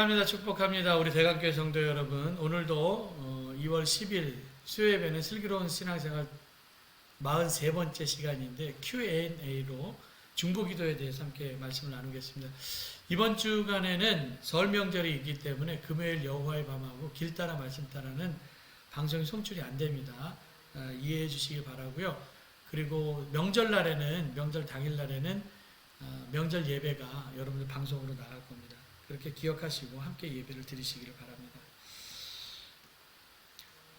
사랑합니다. 축복합니다. 우리 대강교회 성도 여러분, 오늘도 2월 10일 수요예배는 슬기로운 신앙생활 43번째 시간인데 Q&A로 중보기도에 대해서 함께 말씀을 나누겠습니다. 이번 주간에는 설 명절이 있기 때문에 금요일 여호와의 밤하고 길 따라 말씀 따라는 방송이 송출이 안 됩니다. 이해해 주시기 바라고요. 그리고 명절 당일날에는 명절 예배가 여러분들 방송으로 나갈 겁니다. 그렇게 기억하시고 함께 예배를 드리시기를 바랍니다.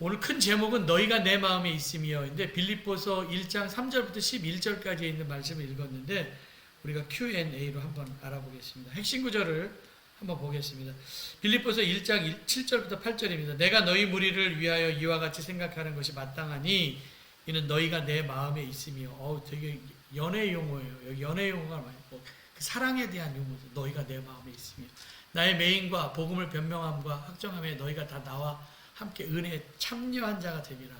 오늘 큰 제목은 너희가 내 마음에 있음이여인데 빌립보서 1장 3절부터 11절까지 있는 말씀을 읽었는데 우리가 Q&A로 한번 알아보겠습니다. 핵심 구절을 한번 보겠습니다. 빌립보서 1장 7절부터 8절입니다. 내가 너희 무리를 위하여 이와 같이 생각하는 것이 마땅하니 이는 너희가 내 마음에 있음이여. 되게 연애 용어예요. 여기 연애 용어가 많고 그 사랑에 대한 용어죠. 너희가 내 마음에 있으며 나의 매인과 복음을 변명함과 확정함에 너희가 다 나와 함께 은혜에 참여한 자가 됨이라.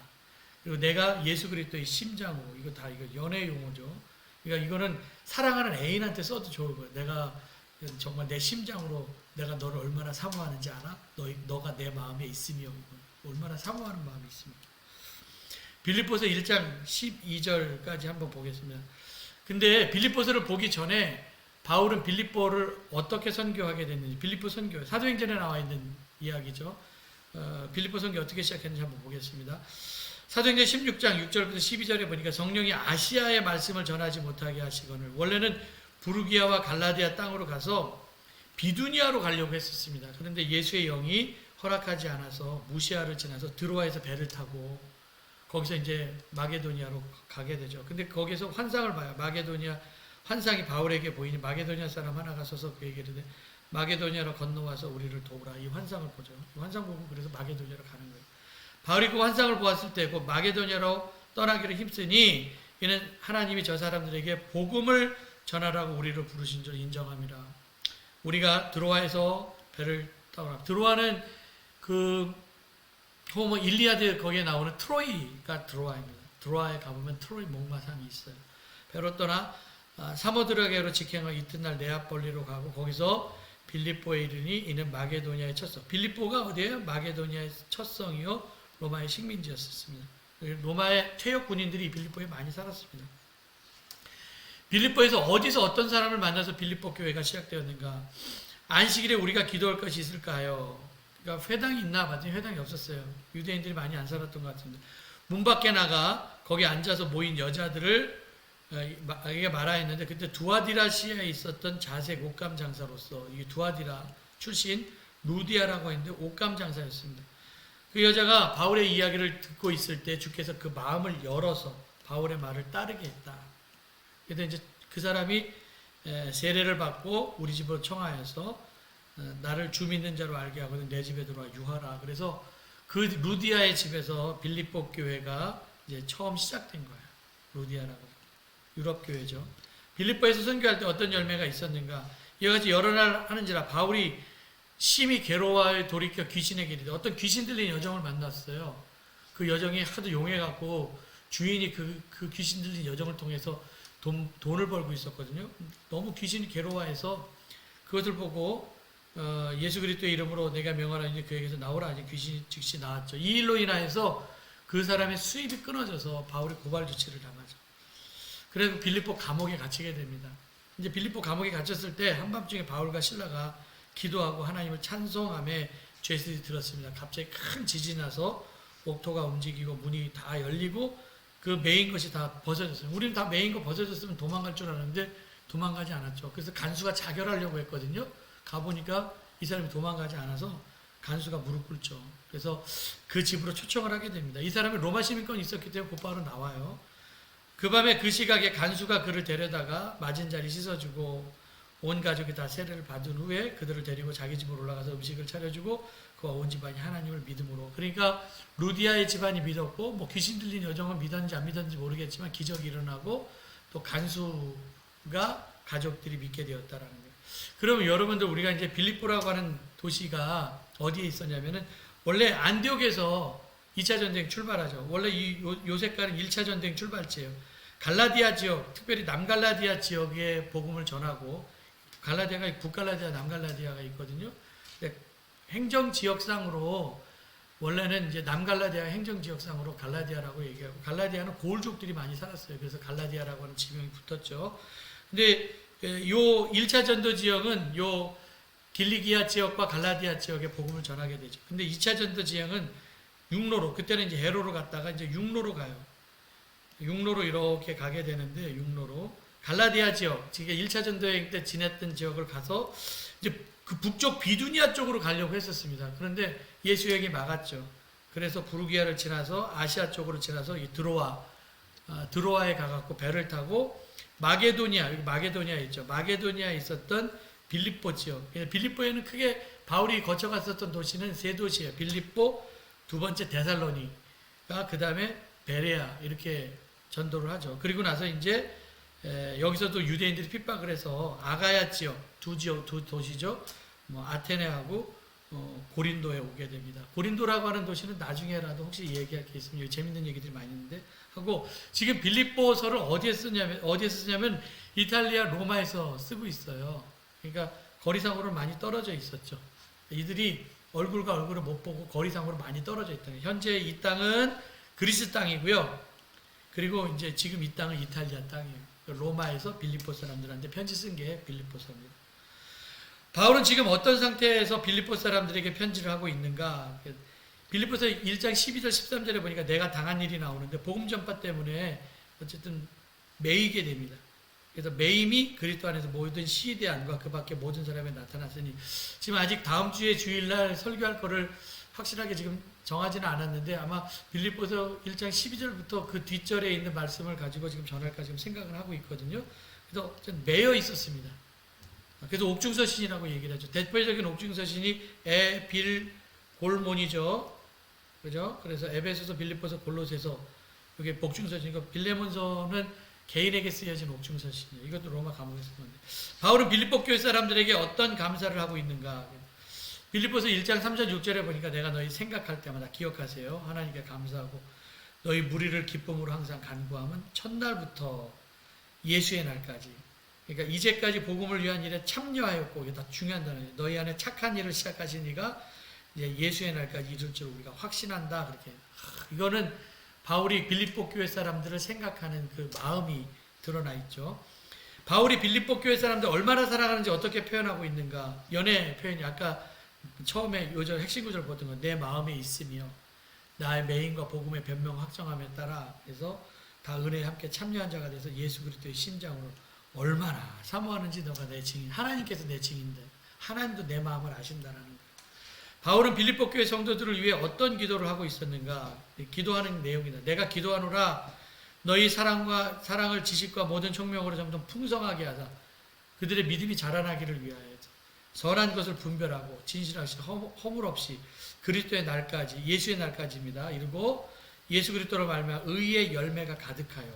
그리고 내가 예수 그리스도의 심장으로 이거 연애 용어죠. 그러니까 이거는 사랑하는 애인한테 써도 좋을 거예요. 내가 정말 내 심장으로 내가 너를 얼마나 사모하는지 알아? 너가 내 마음에 있으며 얼마나 사모하는 마음이 있으며. 빌립보서 1장 12절까지 한번 보겠습니다. 근데 빌립보서를 보기 전에 바울은 빌립보를 어떻게 선교하게 됐는지 빌립보 선교 사도행전에 나와 있는 이야기죠. 빌립보 선교 어떻게 시작했는지 한번 보겠습니다. 사도행전 16장 6절부터 12절에 보니까 성령이 아시아의 말씀을 전하지 못하게 하시거늘 원래는 부르기아와 갈라디아 땅으로 가서 비두니아로 가려고 했었습니다. 그런데 예수의 영이 허락하지 않아서 무시아를 지나서 드로아에서 배를 타고 거기서 이제 마게도니아로 가게 되죠. 근데 거기서 환상을 봐요. 마게도니아 환상이 바울에게 보이니 마게도니아 사람 하나가 서서 그 얘기를 해. 마게도니아로 건너와서 우리를 도우라. 이 환상을 보죠. 이 환상 보고 그래서 마게도니아로 가는 거예요. 바울이 그 환상을 보았을 때 그 마게도니아로 떠나기를 힘쓰니 이는 하나님이 저 사람들에게 복음을 전하라고 우리를 부르신 줄 인정함이라. 우리가 드로아에서 배를 타오라. 드로아는 호모 일리아드 거기에 나오는 트로이가 드로아입니다. 드로아에 가보면 트로이 목마상이 있어요. 배로 떠나 사모드라게로 직행하고 이튿날 네아폴리로 가고 거기서 빌립보에 이르니 이는 마게도니아의 첫성. 빌립보가 어디예요? 마게도니아의 첫성이요 로마의 식민지였습니다. 로마의 퇴역 군인들이 빌립보에 많이 살았습니다. 빌립보에서 어디서 어떤 사람을 만나서 빌립보 교회가 시작되었는가? 안식일에 우리가 기도할 것이 있을까요? 그러니까 회당이 있나 봤더니 회당이 없었어요. 유대인들이 많이 안 살았던 것 같은데 문 밖에 나가 거기 앉아서 모인 여자들을 이게 말하였는데 그때 두아디라시아에 있었던 자색 옷감 장사로서 이게 두아디라 출신 루디아라고 했는데 옷감 장사였습니다. 그 여자가 바울의 이야기를 듣고 있을 때 주께서 그 마음을 열어서 바울의 말을 따르게 했다. 그런데 이제 그 사람이 세례를 받고 우리 집으로 청하여서 나를 주 믿는 자로 알게 하거든 내 집에 들어와 유하라. 그래서 그 루디아의 집에서 빌립보 교회가 이제 처음 시작된 거예요. 루디아라고 유럽 교회죠. 빌립보에서 선교할 때 어떤 열매가 있었는가? 이와 같이 여러 날 하는지라 바울이 심히 괴로워하여 돌이켜 귀신에게 이르되 어떤 귀신 들린 여정을 만났어요. 그 여정이 하도 용해갖고 주인이 그 귀신 들린 여정을 통해서 돈을 벌고 있었거든요. 너무 귀신이 괴로워해서 그것을 보고 예수 그리스도의 이름으로 내가 명하노니 그에게서 나오라 하니 귀신이 즉시 나왔죠. 이 일로 인하여서 그 사람의 수입이 끊어져서 바울이 고발 조치를 당하죠. 그래서 빌립보 감옥에 갇히게 됩니다. 이제 빌립보 감옥에 갇혔을 때 한밤중에 바울과 실라가 기도하고 하나님을 찬송함에 죄수들이 들었습니다. 갑자기 큰 지진이 나서 옥토가 움직이고 문이 다 열리고 그 메인 것이 다 벗어졌어요. 우리는 다 메인 거 벗어졌으면 도망갈 줄 알았는데 도망가지 않았죠. 그래서 간수가 자결하려고 했거든요. 가보니까 이 사람이 도망가지 않아서 간수가 무릎 꿇죠. 그래서 그 집으로 초청을 하게 됩니다. 이 사람이 로마 시민권이 있었기 때문에 곧바로 나와요. 그 밤에 그 시각에 간수가 그를 데려다가 맞은 자리 씻어주고 온 가족이 다 세례를 받은 후에 그들을 데리고 자기 집으로 올라가서 음식을 차려주고 그와 온 집안이 하나님을 믿음으로. 그러니까 루디아의 집안이 믿었고 뭐 귀신 들린 여정을 믿었는지 안 믿었는지 모르겠지만 기적이 일어나고 또 간수가 가족들이 믿게 되었다라는 거예요. 그러면 여러분들 우리가 이제 빌립보라고 하는 도시가 어디에 있었냐면은 원래 안디옥에서 2차 전쟁 출발하죠. 원래 요 색깔은 1차 전쟁 출발지예요. 갈라디아 지역, 특별히 남갈라디아 지역에 복음을 전하고 갈라디아가 북갈라디아, 남갈라디아가 있거든요. 행정지역상으로 원래는 이제 남갈라디아 행정지역상으로 갈라디아라고 얘기하고, 갈라디아는 고울족들이 많이 살았어요. 그래서 갈라디아라고 하는 지명이 붙었죠. 근데 요 1차 전도 지역은 요 길리기아 지역과 갈라디아 지역에 복음을 전하게 되죠. 근데 2차 전도 지역은 육로로, 그때는 이제 해로로 갔다가 이제 육로로 가요. 육로로 이렇게 가게 되는데, 육로로 갈라디아 지역, 지금 1차 전도 여행 때 지냈던 지역을 가서 이제 그 북쪽 비두니아 쪽으로 가려고 했었습니다. 그런데 예수 여행이 막았죠. 그래서 부르기아를 지나서 아시아 쪽으로 지나서 이 드로아에 가갖고 배를 타고 마게도니아, 여기 마게도니아 있죠. 마게도니아에 있었던 빌립보 지역. 빌립보에는 크게 바울이 거쳐갔었던 도시는 세 도시예요. 빌립보, 두 번째 데살로니가, 그 다음에 베레아, 이렇게 전도를 하죠. 그리고 나서 이제 여기서도 유대인들이 핍박을 해서 아가야 지역, 두 도시죠. 뭐 아테네하고 고린도에 오게 됩니다. 고린도라고 하는 도시는 나중에라도 혹시 얘기할 게 있으면, 여기 재밌는 얘기들이 많이 있는데 하고, 지금 빌립보서를 어디에서 쓰냐면 이탈리아 로마에서 쓰고 있어요. 그러니까 거리상으로 많이 떨어져 있었죠. 이들이 얼굴과 얼굴을 못 보고 거리상으로 많이 떨어져 있다. 현재 이 땅은 그리스 땅이고요. 그리고 이제 지금 이 땅은 이탈리아 땅이에요. 로마에서 빌립보 사람들한테 편지 쓴 게 빌립보서입니다. 바울은 지금 어떤 상태에서 빌립보 사람들에게 편지를 하고 있는가? 빌립보서 1장 12절 13절에 보니까 내가 당한 일이 나오는데, 복음 전파 때문에 어쨌든 매이게 됩니다. 그래서 매임이 그리스도 안에서 모든 시대 안과 그 밖에 모든 사람에 나타났으니, 지금 아직 다음 주에 주일날 설교할 거를 확실하게 지금 정하지는 않았는데, 아마 빌립보서 1장 12절부터 그 뒷절에 있는 말씀을 가지고 지금 전할까 지금 생각을 하고 있거든요. 그래서 매여 있었습니다. 그래서 옥중서신이라고 얘기를 하죠. 대표적인 옥중서신이 빌골몬이죠. 그죠? 그래서 에베소서, 빌립보서, 골로새서, 이게 옥중서신이고, 빌레몬서는 개인에게 쓰여진 옥중서신이에요. 이것도 로마 감옥에서 썼는데, 바울은 빌립보 교회 사람들에게 어떤 감사를 하고 있는가? 빌립보서 1장 3절 6절에 보니까 내가 너희 생각할 때마다 기억하세요. 하나님께 감사하고 너희 무리를 기쁨으로 항상 간구하면 첫날부터 예수의 날까지, 그러니까 이제까지 복음을 위한 일에 참여하였고, 이게 다 중요한 단어예요. 너희 안에 착한 일을 시작하신 이가 이제 예수의 날까지 이룰 줄 우리가 확신한다. 그렇게. 이거는 바울이 빌립보 교회 사람들을 생각하는 그 마음이 드러나 있죠. 바울이 빌립보 교회 사람들 얼마나 사랑하는지 어떻게 표현하고 있는가? 연애 표현이 아까 처음에 요절 핵심 구절 보던 건 내 마음에 있으며 나의 매임과 복음의 변명 확정함에 따라, 그래서 다 은혜에 함께 참여한 자가 돼서 예수 그리스도의 심장으로 얼마나 사모하는지 너가 내 증인, 하나님께서 내 증인데 하나님도 내 마음을 아신다라는 거예요. 바울은 빌립보 교회 성도들을 위해 어떤 기도를 하고 있었는가? 기도하는 내용이다. 내가 기도하노라 너희 사랑을 지식과 모든 총명으로 점점 풍성하게 하사 그들의 믿음이 자라나기를 위하여 선한 것을 분별하고 진실하시 허물 없이 그리스도의 날까지, 예수의 날까지입니다. 이르고 예수 그리스도로 말미암아 의의 열매가 가득하여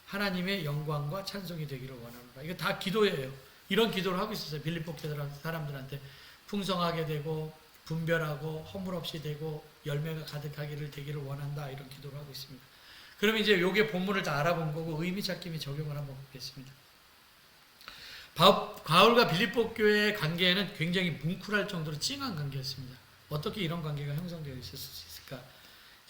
하나님의 영광과 찬송이 되기를 원합니다. 이거 다 기도예요. 이런 기도를 하고 있었어요. 빌립보 사람들한테 풍성하게 되고 분별하고 허물 없이 되고 열매가 가득하기를 되기를 원한다. 이런 기도를 하고 있습니다. 그럼 이제 요게 본문을 다 알아본 거고 의미 찾기 적용을 한번 보겠습니다. 바울과 빌립보 교회의 관계는 굉장히 뭉클할 정도로 찡한 관계였습니다. 어떻게 이런 관계가 형성되어 있을 수 있을까?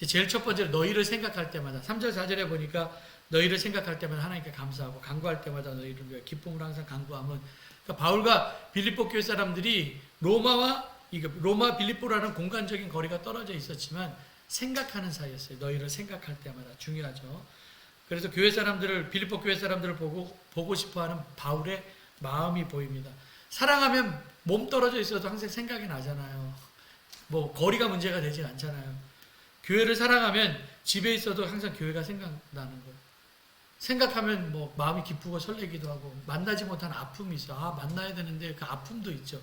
제일 첫 번째로 너희를 생각할 때마다 3절 4절에 보니까 너희를 생각할 때마다 하나님께 감사하고 간구할 때마다 너희를 위해 기쁨으로 항상 간구하면, 그러니까 바울과 빌립보 교회 사람들이 로마 빌립보라는 공간적인 거리가 떨어져 있었지만 생각하는 사이였어요. 너희를 생각할 때마다 중요하죠. 그래서 빌립보 교회 사람들을 보고 싶어하는 바울의 마음이 보입니다. 사랑하면 몸 떨어져 있어도 항상 생각이 나잖아요. 뭐 거리가 문제가 되지 않잖아요. 교회를 사랑하면 집에 있어도 항상 교회가 생각나는 거예요. 생각하면 뭐 마음이 기쁘고 설레기도 하고, 만나지 못한 아픔이 있어. 만나야 되는데 그 아픔도 있죠.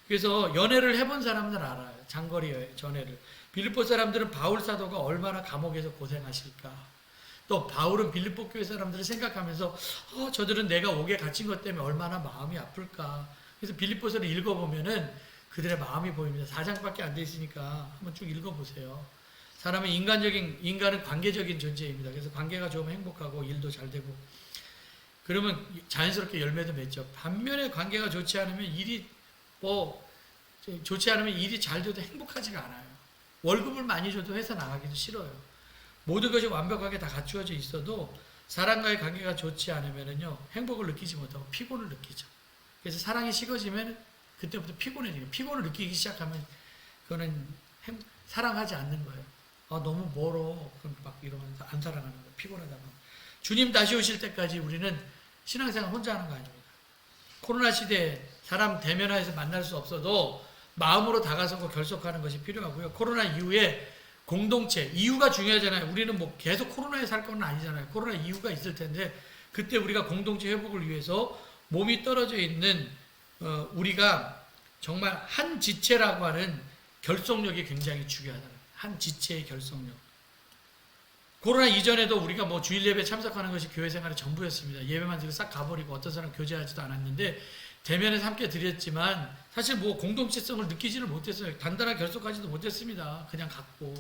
그래서 연애를 해본 사람들 알아요. 장거리 전애를. 빌립보 사람들은 바울 사도가 얼마나 감옥에서 고생하실까. 또 바울은 빌립보 교회 사람들을 생각하면서 저들은 내가 옥에 갇힌 것 때문에 얼마나 마음이 아플까. 그래서 빌립보서를 읽어보면은 그들의 마음이 보입니다. 4장밖에 안 돼 있으니까 한번 쭉 읽어보세요. 인간은 관계적인 존재입니다. 그래서 관계가 좋으면 행복하고 일도 잘 되고 그러면 자연스럽게 열매도 맺죠. 반면에 관계가 좋지 않으면 일이 좋지 않으면 일이 잘 돼도 행복하지가 않아요. 월급을 많이 줘도 회사 나가기도 싫어요. 모든 것이 완벽하게 다 갖추어져 있어도 사람과의 관계가 좋지 않으면요 행복을 느끼지 못하고 피곤을 느끼죠. 그래서 사랑이 식어지면 그때부터 피곤해지고, 피곤을 느끼기 시작하면 그거는 사랑하지 않는 거예요. 너무 멀어. 그럼 막 이러면서 안 사랑하는 거예요. 피곤하다 보면. 주님 다시 오실 때까지 우리는 신앙생활 혼자 하는 거 아닙니다. 코로나 시대에 사람 대면하여서 만날 수 없어도 마음으로 다가서고 결속하는 것이 필요하고요. 코로나 이후에 공동체, 이유가 중요하잖아요. 우리는 뭐 계속 코로나에 살 건 아니잖아요. 코로나 이유가 있을 텐데 그때 우리가 공동체 회복을 위해서 몸이 떨어져 있는 우리가 정말 한 지체라고 하는 결속력이 굉장히 중요하다. 한 지체의 결속력. 코로나 이전에도 우리가 뭐 주일 예배 참석하는 것이 교회 생활의 전부였습니다. 예배만 드리고 싹 가버리고 어떤 사람 교제하지도 않았는데 대면에서 함께 드렸지만 사실 뭐 공동체성을 느끼지를 못했어요. 단단하게 결속하지도 못했습니다. 그냥 갔고.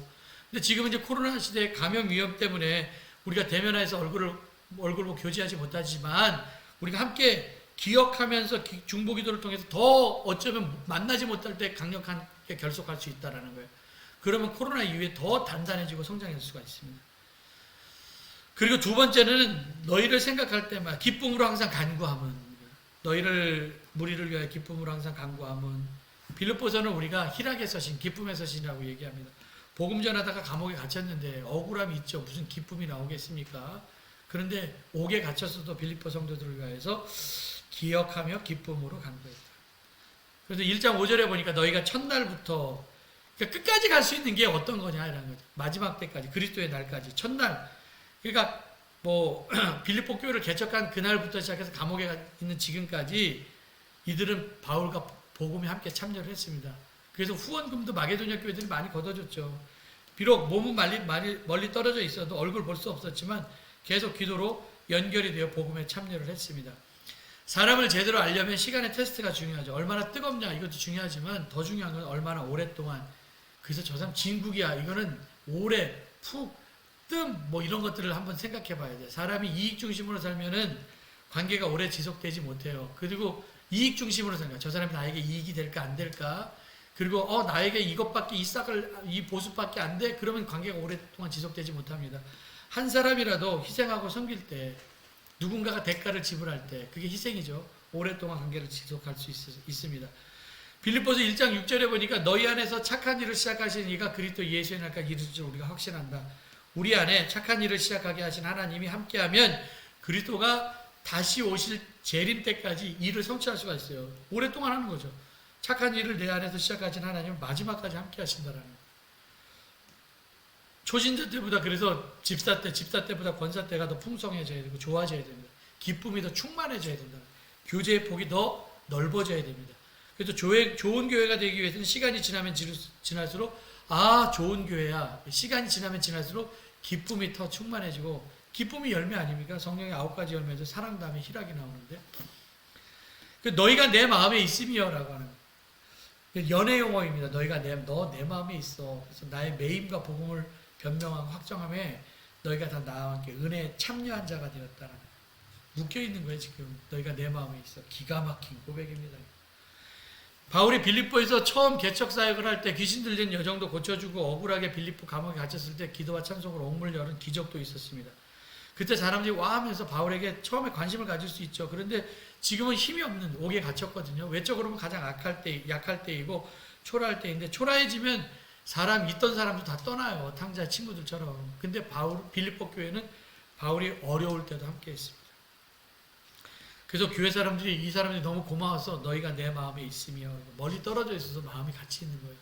근데 지금은 이제 코로나 시대의 감염 위험 때문에 우리가 대면에서 얼굴을 교제하지 못하지만 우리가 함께 기억하면서 중보기도를 통해서 더 어쩌면 만나지 못할 때 강력하게 결속할 수 있다는 거예요. 그러면 코로나 이후에 더 단단해지고 성장할 수가 있습니다. 그리고 두 번째는 너희를 생각할 때마다 기쁨으로 항상 간구함은, 너희를 무리를 위하여 기쁨으로 항상 간구함은, 빌립보서는 우리가 희락의 서신, 기쁨의 서신이라고 얘기합니다. 복음 전하다가 감옥에 갇혔는데 억울함이 있죠. 무슨 기쁨이 나오겠습니까? 그런데 옥에 갇혔어도 빌립보 성도들을 위하여서 기억하며 기쁨으로 간구했다. 그래서 1장 5절에 보니까 너희가 첫날부터, 그러니까 끝까지 갈 수 있는 게 어떤 거냐 이라는 거죠. 마지막 때까지, 그리스도의 날까지, 첫날. 그러니까 뭐 빌립보 교회를 개척한 그날부터 시작해서 감옥에 있는 지금까지 이들은 바울과 복음에 함께 참여를 했습니다. 그래서 후원금도 마게도냐 교회들이 많이 걷어줬죠. 비록 몸은 멀리 떨어져 있어도 얼굴 볼 수 없었지만 계속 기도로 연결이 되어 복음에 참여를 했습니다. 사람을 제대로 알려면 시간의 테스트가 중요하죠. 얼마나 뜨겁냐 이것도 중요하지만 더 중요한 건 얼마나 오랫동안, 그래서 저 사람 진국이야 이거는 오래 푹 뭐 이런 것들을 한번 생각해 봐야 돼요. 사람이 이익 중심으로 살면은 관계가 오래 지속되지 못해요. 그리고 이익 중심으로 생각, 저 사람이 나에게 이익이 될까 안 될까, 그리고 나에게 이것밖에 이 보수밖에 안 돼, 그러면 관계가 오랫동안 지속되지 못합니다. 한 사람이라도 희생하고 섬길 때, 누군가가 대가를 지불할 때 그게 희생이죠. 오랫동안 관계를 지속할 수 있습니다. 빌립보서 1장 6절에 보니까 너희 안에서 착한 일을 시작하신 이가 그리스도 예수의 날까지 이르실 줄 우리가 확신한다. 우리 안에 착한 일을 시작하게 하신 하나님이 함께하면 그리스도가 다시 오실 재림 때까지 일을 성취할 수가 있어요. 오랫동안 하는 거죠. 착한 일을 내 안에서 시작하신 하나님은 마지막까지 함께 하신다라는 거예요. 초신자 때보다, 그래서 집사 때보다 권사 때가 더 풍성해져야 되고 좋아져야 됩니다. 기쁨이 더 충만해져야 된다. 교제의 폭이 더 넓어져야 됩니다. 그래서 좋은 교회가 되기 위해서는 시간이 지나면 지날수록 좋은 교회야. 시간이 지나면 지날수록 기쁨이 더 충만해지고, 기쁨이 열매 아닙니까? 성령의 9가지 열매에서 사랑 다음에 희락이 나오는데, 너희가 내 마음에 있으며라고 하는 거예요. 연애 용어입니다. 너희가 너 내 마음에 있어. 그래서 나의 매임과 복음을 변명하고 확정함에 너희가 다 나와 함께 은혜에 참여한 자가 되었다는, 묶여 있는 거예요. 지금 너희가 내 마음에 있어. 기가 막힌 고백입니다. 바울이 빌립보에서 처음 개척 사역을 할 때 귀신 들린 여정도 고쳐주고 억울하게 빌립보 감옥에 갇혔을 때 기도와 찬송으로 옥문을 여는 기적도 있었습니다. 그때 사람들이 와 하면서 바울에게 처음에 관심을 가질 수 있죠. 그런데 지금은 힘이 없는 옥에 갇혔거든요. 외적으로는 가장 약할 때이고 초라할 때인데, 초라해지면 있던 사람도 다 떠나요. 탕자 친구들처럼. 근데 빌립보 교회는 바울이 어려울 때도 함께 했습니다. 그래서 교회 사람들이, 이 사람들이 너무 고마워서 너희가 내 마음에 있으며, 멀리 떨어져 있어서 마음이 같이 있는 거예요.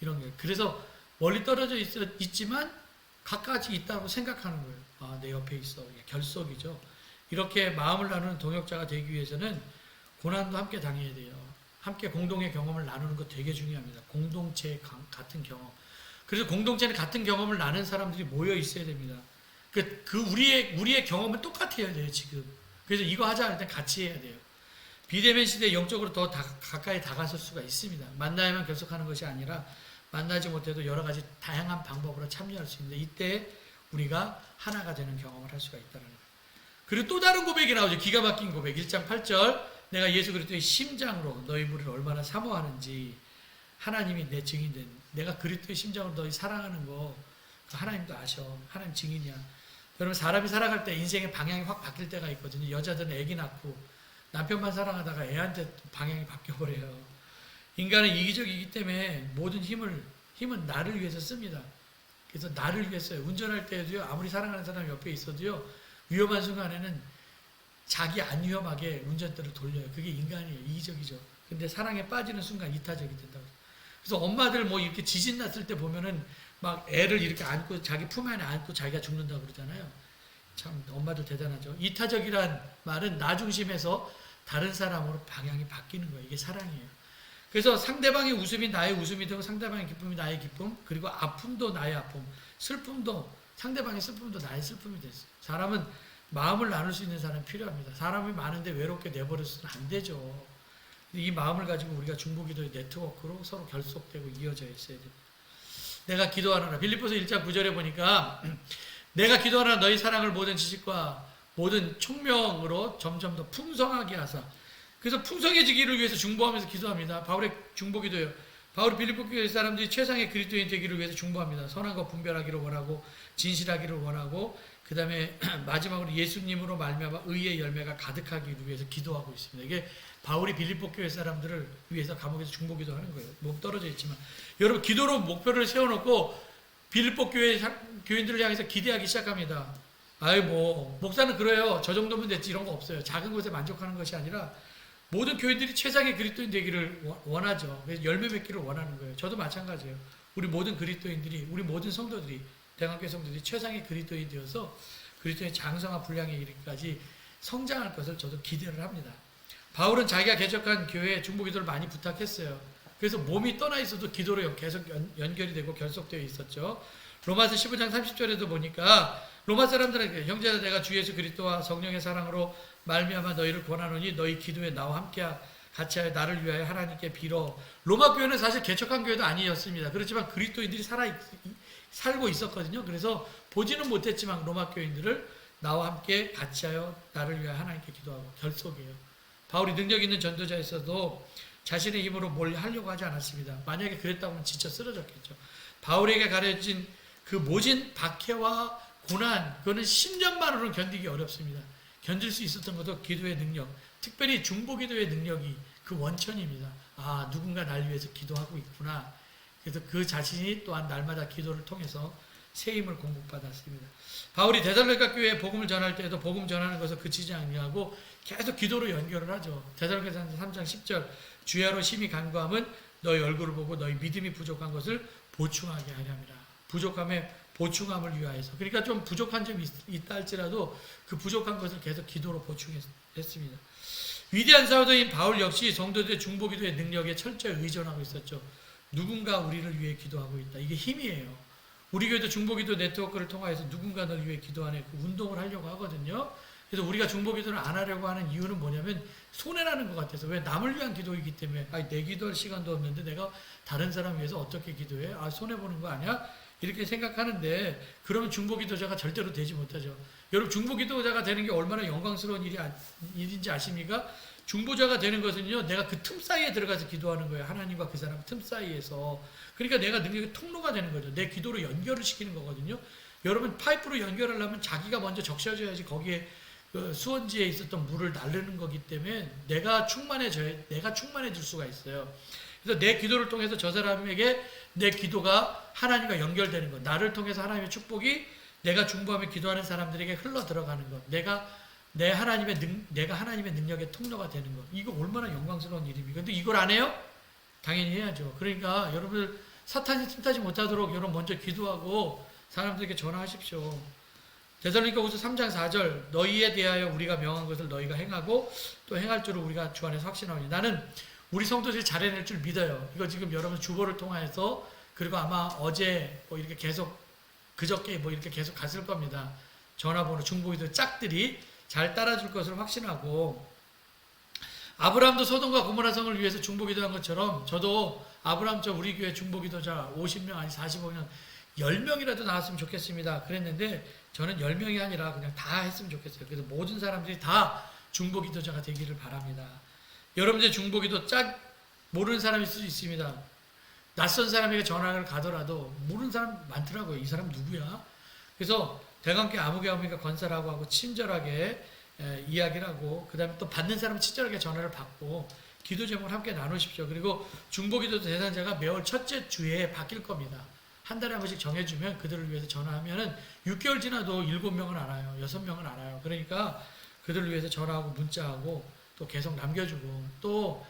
이런 거예요. 그래서 멀리 떨어져 있지만 가까이 있다고 생각하는 거예요. 내 옆에 있어. 결속이죠. 이렇게 마음을 나누는 동역자가 되기 위해서는 고난도 함께 당해야 돼요. 함께 공동의 경험을 나누는 거 되게 중요합니다. 공동체의 같은 경험. 그래서 공동체는 같은 경험을 나눈 사람들이 모여 있어야 됩니다. 우리의 경험은 똑같아야 돼요, 지금. 그래서 이거 하자 할 때 같이 해야 돼요. 비대면 시대에 영적으로 더 가까이 다가설 수가 있습니다. 만나야만 결속하는 것이 아니라 만나지 못해도 여러 가지 다양한 방법으로 참여할 수 있는데, 이때 우리가 하나가 되는 경험을 할 수가 있다는 거예요. 그리고 또 다른 고백이 나오죠. 기가 막힌 고백. 1장 8절 내가 예수 그리스도의 심장으로 너희 무리를 얼마나 사모하는지. 하나님이 내 증인된, 내가 그리스도의 심정으로 너희 사랑하는 거 하나님도 아셔. 하나님 증인이야. 여러분, 사람이 살아갈 때 인생의 방향이 확 바뀔 때가 있거든요. 여자들은 애기 낳고 남편만 사랑하다가 애한테 방향이 바뀌어버려요. 인간은 이기적이기 때문에 모든 힘은 나를 위해서 씁니다. 그래서 나를 위해서요. 운전할 때도요, 아무리 사랑하는 사람이 옆에 있어도요, 위험한 순간에는 자기 안 위험하게 운전대를 돌려요. 그게 인간이에요. 이기적이죠. 근데 사랑에 빠지는 순간 이타적이 된다고. 그래서 엄마들 뭐 이렇게 지진 났을 때 보면은 막 애를 이렇게 안고 자기 품 안에 안고 자기가 죽는다고 그러잖아요. 참 엄마들 대단하죠. 이타적이란 말은 나 중심에서 다른 사람으로 방향이 바뀌는 거예요. 이게 사랑이에요. 그래서 상대방의 웃음이 나의 웃음이 되고 상대방의 기쁨이 나의 기쁨, 그리고 아픔도 나의 아픔, 슬픔도 상대방의 슬픔도 나의 슬픔이 됐어요. 사람은 마음을 나눌 수 있는 사람이 필요합니다. 사람이 많은데 외롭게 내버려서는 안 되죠. 이 마음을 가지고 우리가 중보기도의 네트워크로 서로 결속되고 이어져 있어야 됩니다. 내가 기도하노라. 빌립보서 1장 9절에 보니까 내가 기도하노라 너희 사랑을 모든 지식과 모든 총명으로 점점 더 풍성하게 하사. 그래서 풍성해지기를 위해서 중보하면서 기도합니다. 바울의 중보기도예요. 바울이 빌립보 교회 사람들이 최상의 그리스도인 되기를 위해서 중보합니다. 선한 것 분별하기를 원하고 진실하기를 원하고 그 다음에 마지막으로 예수님으로 말미암아 의의 열매가 가득하기를 위해서 기도하고 있습니다. 이게 바울이 빌립보 교회 사람들을 위해서 감옥에서 중보기도 하는 거예요. 목 떨어져 있지만 여러분, 기도로 목표를 세워놓고 빌립보 교회 교인들을 향해서 기대하기 시작합니다. 아이 뭐 목사는 그래요. 저 정도면 됐지, 이런 거 없어요. 작은 것에 만족하는 것이 아니라 모든 교인들이 최상의 그리스도인 되기를 원하죠. 그래서 열매 맺기를 원하는 거예요. 저도 마찬가지예요. 우리 모든 그리스도인들이, 우리 모든 성도들이, 대한교회 성도들이 최상의 그리스도인이 되어서 그리스도의 장성한 분량에 이르기까지 성장할 것을 저도 기대를 합니다. 바울은 자기가 개척한 교회에 중보기도를 많이 부탁했어요. 그래서 몸이 떠나 있어도 기도로 계속 연결이 되고 결속되어 있었죠. 로마서 15장 30절에도 보니까 로마 사람들에게 형제들, 내가 주 예수 그리스도와 성령의 사랑으로 말미암아 너희를 권하노니 너희 기도에 나와 함께 같이 하여 나를 위하여 하나님께 빌어. 로마 교회는 사실 개척한 교회도 아니었습니다. 그렇지만 그리스도인들이 살고 있었거든요. 그래서 보지는 못했지만 로마 교인들을 나와 함께 같이 하여 나를 위하여 하나님께 기도하고 결속이에요. 바울이 능력 있는 전도자였어도 자신의 힘으로 뭘 하려고 하지 않았습니다. 만약에 그랬다면 지쳐 쓰러졌겠죠. 바울에게 가려진 그 모진 박해와 고난, 그거는 10년만으로는 견디기 어렵습니다. 견딜 수 있었던 것도 기도의 능력, 특별히 중보기도의 능력이 그 원천입니다. 아, 누군가 날 위해서 기도하고 있구나. 그래서 그 자신이 또한 날마다 기도를 통해서 새 힘을 공급받았습니다. 바울이 데살로니가 교회에 복음을 전할 때에도 복음 전하는 것을 그치지 아니하고 계속 기도로 연결을 하죠. 데살로니가 3장 10절 주야로 심히 간구함은 너희 얼굴을 보고 너희 믿음이 부족한 것을 보충하게 하려 함이라. 부족함에 보충함을 위하여서. 그러니까 좀 부족한 점이 있다 할지라도 그 부족한 것을 계속 기도로 보충했습니다. 위대한 사도인 바울 역시 성도들의 중보기도의 능력에 철저히 의존하고 있었죠. 누군가 우리를 위해 기도하고 있다. 이게 힘이에요. 우리 교회도 중보기도 네트워크를 통해서 누군가 널 위해 기도하는 그 운동을 하려고 하거든요. 그래서 우리가 중보기도를 안 하려고 하는 이유는 뭐냐면 손해나는 것 같아서. 왜? 남을 위한 기도이기 때문에. 내 기도할 시간도 없는데 내가 다른 사람 위해서 어떻게 기도해? 손해보는 거 아니야? 이렇게 생각하는데, 그러면 중보기도자가 절대로 되지 못하죠. 여러분, 중보기도자가 되는 게 얼마나 영광스러운 일인지 아십니까? 중보자가 되는 것은요, 내가 그 틈 사이에 들어가서 기도하는 거예요. 하나님과 그 사람 틈 사이에서. 그러니까 내가 능력의 통로가 되는 거죠. 내 기도로 연결을 시키는 거거든요. 여러분, 파이프로 연결하려면 자기가 먼저 적셔줘야지 거기에 수원지에 있었던 물을 나르는 거기 때문에 내가 충만해질 수가 있어요. 그래서 내 기도를 통해서 저 사람에게 내 기도가 하나님과 연결되는 것, 나를 통해서 하나님의 축복이 내가 중보하며 기도하는 사람들에게 흘러 들어가는 것, 내가 하나님의 능력의 통로가 되는 것, 이거 얼마나 영광스러운 일입니까? 근데 이걸 안 해요? 당연히 해야죠. 그러니까 여러분들 사탄이 틈타지 못하도록 여러분 먼저 기도하고 사람들에게 전화하십시오. 데살로니가후서 3장 4절 너희에 대하여 우리가 명한 것을 너희가 행하고 또 행할 줄을 우리가 주 안에서 확신하오니. 나는 우리 성도들이 잘해낼 줄 믿어요. 이거 지금 여러분 주보를 통해서, 그리고 아마 어제 뭐 이렇게 계속 그저께 뭐 이렇게 계속 갔을 겁니다. 전화번호 중보기도 짝들이 잘 따라줄 것을 확신하고, 아브라함도 소돔과 고모라 성을 위해서 중보기도한 것처럼 저도 아브라함처럼 우리 교회 중보기도자 50명 아니 45명 10명이라도 나왔으면 좋겠습니다. 그랬는데 저는 10명이 아니라 그냥 다 했으면 좋겠어요. 그래서 모든 사람들이 다 중보기도자가 되기를 바랍니다. 여러분들 중보기도 짝 모르는 사람일 수도 있습니다. 낯선 사람에게 전화를 가더라도 모르는 사람 많더라고요. 이 사람 누구야? 그래서 대관계 아무개엄이가 건설하고 하고 친절하게 이야기를 하고 그다음에 또 받는 사람은 친절하게 전화를 받고 기도 제목을 함께 나누십시오. 그리고 중보기도 대상자가 매월 첫째 주에 바뀔 겁니다. 한 달에 한 번씩 정해주면 그들을 위해서 전화하면은 6개월 지나도 7명은 알아요. 6명은 알아요. 그러니까 그들을 위해서 전화하고 문자하고 또 계속 남겨주고 또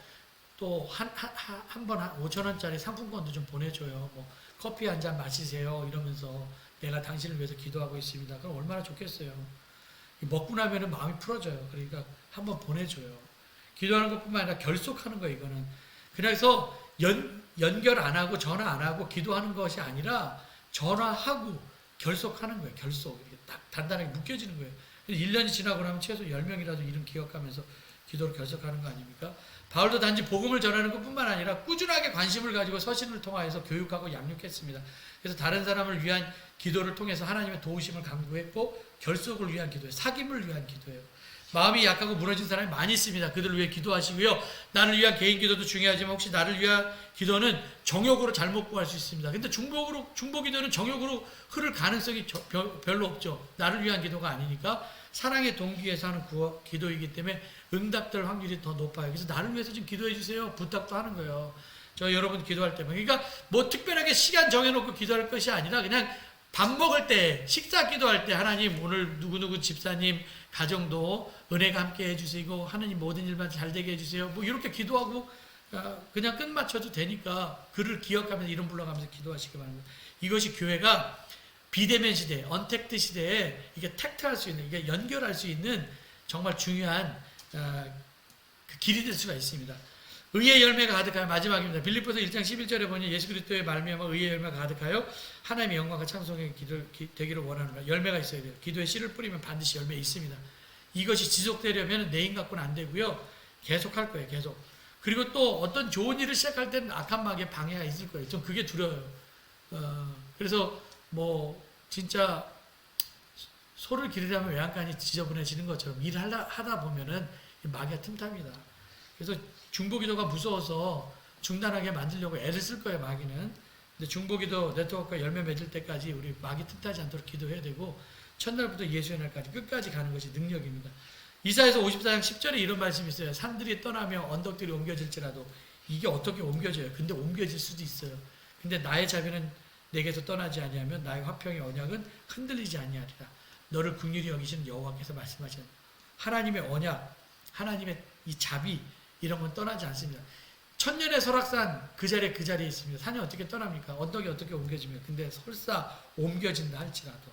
한 번 5,000원짜리 상품권도 좀 보내줘요. 뭐 커피 한 잔 마시세요. 이러면서 내가 당신을 위해서 기도하고 있습니다. 그럼 얼마나 좋겠어요. 먹고 나면은 마음이 풀어져요. 그러니까 한번 보내줘요. 기도하는 것뿐만 아니라 결속하는 거예요. 이거는. 그래서 연결 안 하고 전화 안 하고 기도하는 것이 아니라 전화하고 결속하는 거예요. 결속. 이렇게 딱 단단하게 묶여지는 거예요. 1년이 지나고 나면 최소 10명이라도 이름 기억하면서 기도를 결속하는 거 아닙니까? 바울도 단지 복음을 전하는 것뿐만 아니라 꾸준하게 관심을 가지고 서신을 통하여서 교육하고 양육했습니다. 그래서 다른 사람을 위한 기도를 통해서 하나님의 도우심을 강구했고 결속을 위한 기도예요. 사귐을 위한 기도예요. 마음이 약하고 무너진 사람이 많이 있습니다. 그들을 위해 기도하시고요. 나를 위한 개인 기도도 중요하지만 혹시 나를 위한 기도는 정욕으로 잘못 구할 수 있습니다. 근데 중보 기도는 정욕으로 흐를 가능성이 별로 없죠. 나를 위한 기도가 아니니까 사랑의 동기에서 하는 기도이기 때문에 응답될 확률이 더 높아요. 그래서 나를 위해서 좀 기도해 주세요. 부탁도 하는 거예요. 저 여러분 기도할 때만. 그러니까 뭐 특별하게 시간 정해놓고 기도할 것이 아니라 그냥 밥 먹을 때, 식사 기도할 때 하나님 오늘 누구누구 집사님 가정도 은혜가 함께 해주시고 하나님 모든 일만 잘 되게 해주세요. 뭐 이렇게 기도하고 그냥 끝 맞춰도 되니까 그를 기억하면서 이름 불러가면서 기도하시기 바랍니다. 이것이 교회가 비대면 시대, 언택트 시대에 이게 택트할 수 있는, 이게 연결할 수 있는 정말 중요한 그 길이 될 수가 있습니다. 의의 열매가 가득하여 마지막입니다. 빌립보서 1장 11절에 보니 예수 그리스도의 말미암아 의의 열매가 가득하여 하나님의 영광과 찬송의 되기를 원하는 거예요. 열매가 있어야 돼요. 기도에 씨를 뿌리면 반드시 열매 있습니다. 이것이 지속되려면 내 힘 갖고는 안 되고요. 계속할 거예요. 계속. 그리고 또 어떤 좋은 일을 시작할 때는 악한 마귀의 방해가 있을 거예요. 좀 그게 두려워요. 그래서 뭐 진짜 소를 기르려면 외양간이 지저분해지는 것처럼 일을 하다 보면은 마귀가 틈탑니다. 그래서 중보기도가 무서워서 중단하게 만들려고 애를 쓸 거예요, 마귀는. 근데 중보기도 네트워크가 열매 맺을 때까지 우리 마귀 틈타지 않도록 기도해야 되고 첫날부터 예수의 날까지 끝까지 가는 것이 능력입니다. 이사야서 54장 10절에 이런 말씀이 있어요. 산들이 떠나며 언덕들이 옮겨질지라도 이게 어떻게 옮겨져요? 근데 옮겨질 수도 있어요. 근데 나의 자비는 내게서 떠나지 아니하면 나의 화평의 언약은 흔들리지 아니하리라. 너를 긍휼히 여기시는 여호와께서 말씀하시는 하나님의 언약, 하나님의 이 자비 이런 건 떠나지 않습니다. 천년의 설악산 그 자리에 있습니다. 산이 어떻게 떠납니까? 언덕이 어떻게 옮겨지면. 근데 설사 옮겨진다 할지라도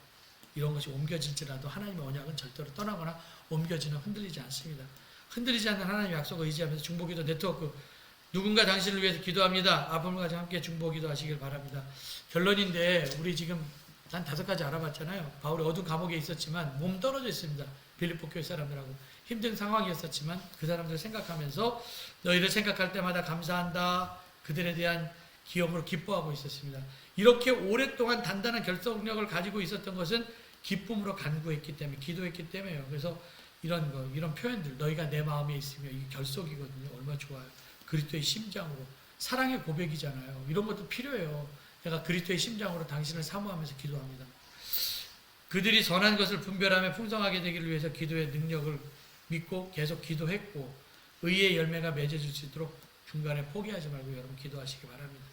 이런 것이 옮겨질지라도 하나님의 언약은 절대로 떠나거나 옮겨지나 흔들리지 않습니다. 흔들리지 않는 하나님의 약속을 의지하면서 중보기도 네트워크 누군가 당신을 위해서 기도합니다. 아픔을 가지고 함께 중보기도 하시길 바랍니다. 결론인데 우리 지금 한 5가지 알아봤잖아요. 바울이 어두운 감옥에 있었지만 몸 떨어져 있습니다. 빌립보 교회 사람들하고 힘든 상황이었었지만 그 사람들을 생각하면서 너희를 생각할 때마다 감사한다. 그들에 대한 기억으로 기뻐하고 있었습니다. 이렇게 오랫동안 단단한 결속력을 가지고 있었던 것은 기쁨으로 간구했기 때문에 기도했기 때문에요. 그래서 이런 표현들 너희가 내 마음에 있으며 이게 결속이거든요. 얼마나 좋아요. 그리스도의 심장으로 사랑의 고백이잖아요. 이런 것도 필요해요. 내가 그리스도의 심장으로 당신을 사모하면서 기도합니다. 그들이 선한 것을 분별하며 풍성하게 되기를 위해서 기도의 능력을 믿고 계속 기도했고 의의 열매가 맺어질 수 있도록 중간에 포기하지 말고 여러분 기도하시기 바랍니다.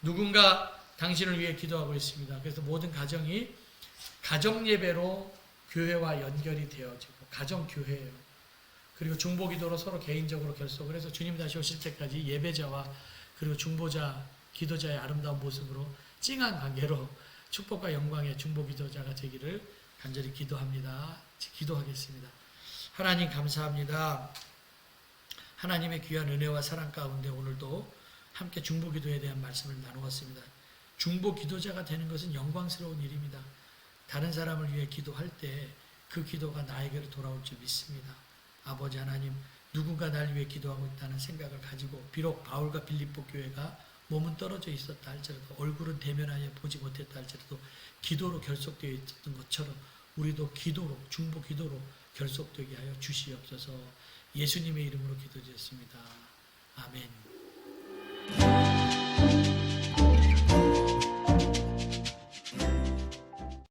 누군가 당신을 위해 기도하고 있습니다. 그래서 모든 가정이 가정예배로 교회와 연결이 되어지고 가정교회예요. 그리고 중보기도로 서로 개인적으로 결속을 해서 주님 다시 오실 때까지 예배자와 그리고 중보자, 기도자의 아름다운 모습으로 찡한 관계로 축복과 영광의 중보기도자가 되기를 간절히 기도합니다. 기도하겠습니다. 하나님 감사합니다. 하나님의 귀한 은혜와 사랑 가운데 오늘도 함께 중보기도에 대한 말씀을 나누었습니다. 중보기도자가 되는 것은 영광스러운 일입니다. 다른 사람을 위해 기도할 때 그 기도가 나에게로 돌아올 줄 믿습니다. 아버지 하나님, 누군가 날 위해 기도하고 있다는 생각을 가지고 비록 바울과 빌립보 교회가 몸은 떨어져 있었다 할지라도 얼굴은 대면하여 보지 못했다 할지라도 기도로 결속되어 있었던 것처럼 우리도 기도로 중보 기도로 결속되게 하여 주시옵소서. 예수님의 이름으로 기도드렸습니다. 아멘.